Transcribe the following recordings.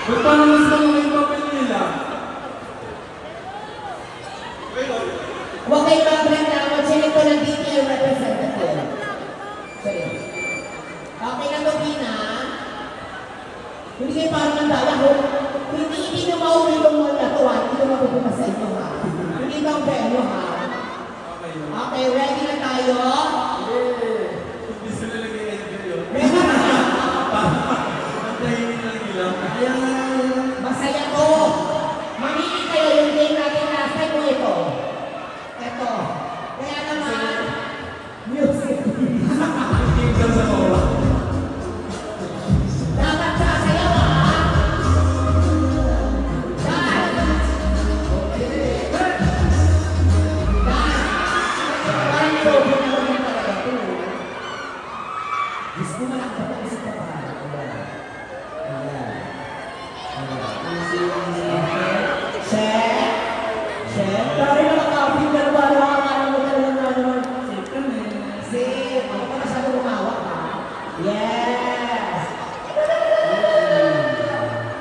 Ba't paano mas naman yung papel nila? Huwag kayo magreklamo. Sinig ko ng DTL representative. Sorry. Okay na to, Pina. Hindi kayo parang nandala ko. Hindi nyo mauwi itong mall na to, ha? Hindi nyo mapupunta sa inyo, ha? Hindi ito ang venue, ha? Okay, ready na tayo? Hindi sila nag-i-enjoy yun. Ang tahimik lang nila. Masaya to. Mamili kayo yung game natin last time mo ito. Ito. Kaya naman, music. Game lang sa bawah. Dapat sasayaw, ha? Dahil. Parang sobo na lang yung talaga ito. Diyos ko malaki pa ito sa papa. Ayan. Check. Check. Dahil nakakapit na naman mo talaga na naman. Safe. Ako pa masyado lumawak, ha? Yes.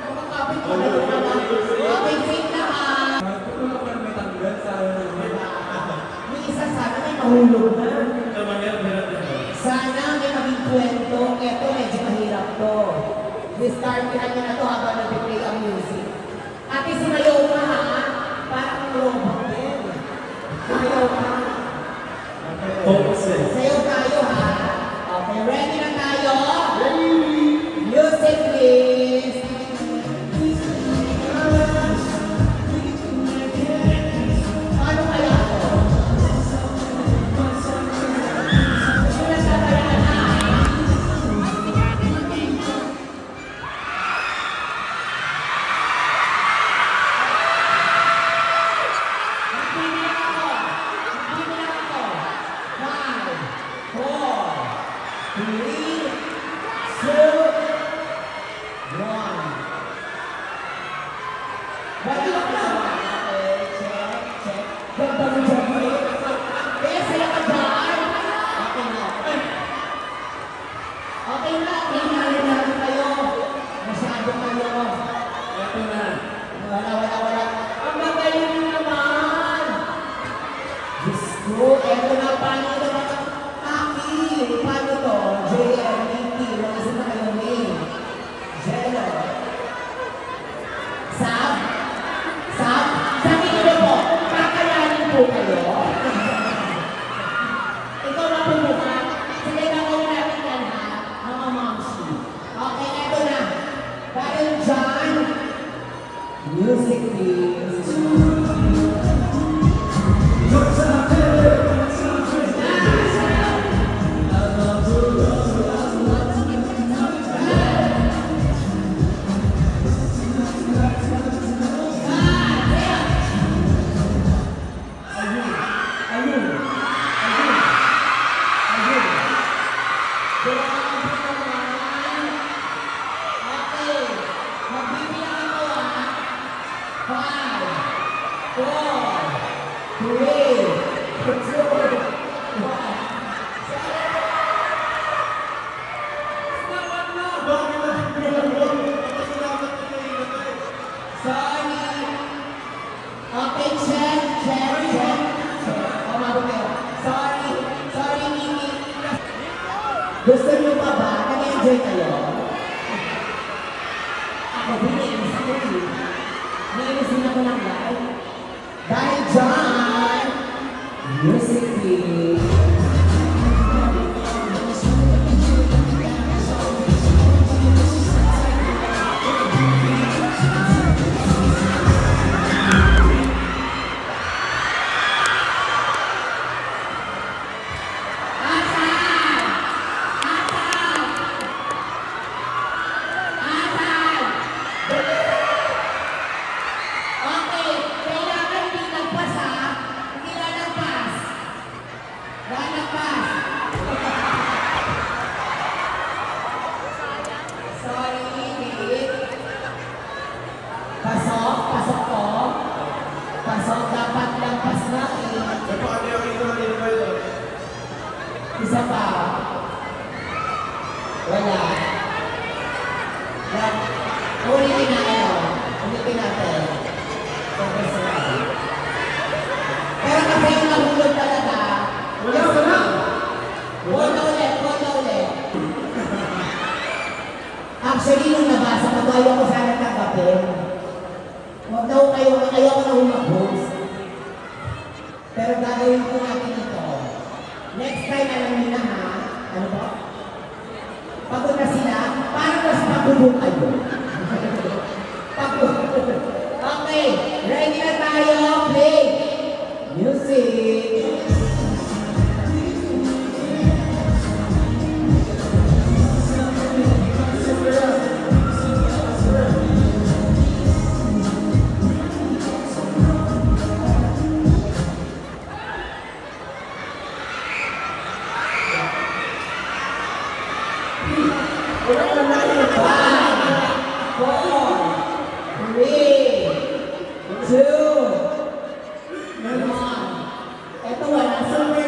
Makakapit pa na naman. Okay, safe na, ha? Ito na parang may tanggal sa May isa sana may mahulog na. Ito mahirap na. Sana may maging kwento. Ito, medyo mahirap to. Discartihan nyo na to habang nag-play ang music. Ate, sumayaw ka, ha? Parang robot din. Sumayaw ka. Focus eh. Sayaw tayo, ha? Okay, ready na tayo? Ready! Music, please! Paano kaya to? Pinagtatayaan na, ha? Okay na, tingnan natin kayo. Masyado kayo. Ito na. Wala. Ang magaling nyo naman. Diyos ko, eto na, paano ito mga Aki? Paano to? JMDT, mag-isip na kayo name. Jello. Sab? Sabi nyo po, kakayanin po kayo. Ikaw na po mukha. Sige, gagawin natin yan, ha? Mga momsi. Okay, eto na. Dahil dyan, music please. Okay, magbibilang ako, ha? 5, 4, 3, 2, 1. Sorry. Okay, check. Mabuti. Sorry, Mimi. Gusto niyo pa ba? Nag-enjoy kayo? Ako din, nainis ako din. Nainis din ako ng live. Dahil dyan, music please. Okay, kailangan hindi nagpas, ha? Hindi lalagpas. Lalagpas. Sorry, David. Pasok ko. Pasok, dapat lagpas na, Isa pa. Wala. Ulitin na kayo. Pati natin. Focus natin. Pero kasi yung nahulog talaga. Wala, wala. Hold na ulit, hold na ulit. Actually, nung nabasa ko, ayaw ko sana tanggapin. Huwag daw kayo, ayaw ko na humag-host. Pero gagawin ko natin ito. Next time, alam niyo na ha? Ano ba? Pagod na sila, parang mas pagubog kayo. Pagod. Okay, ready na tayo. Play. Music. Ito wala. So,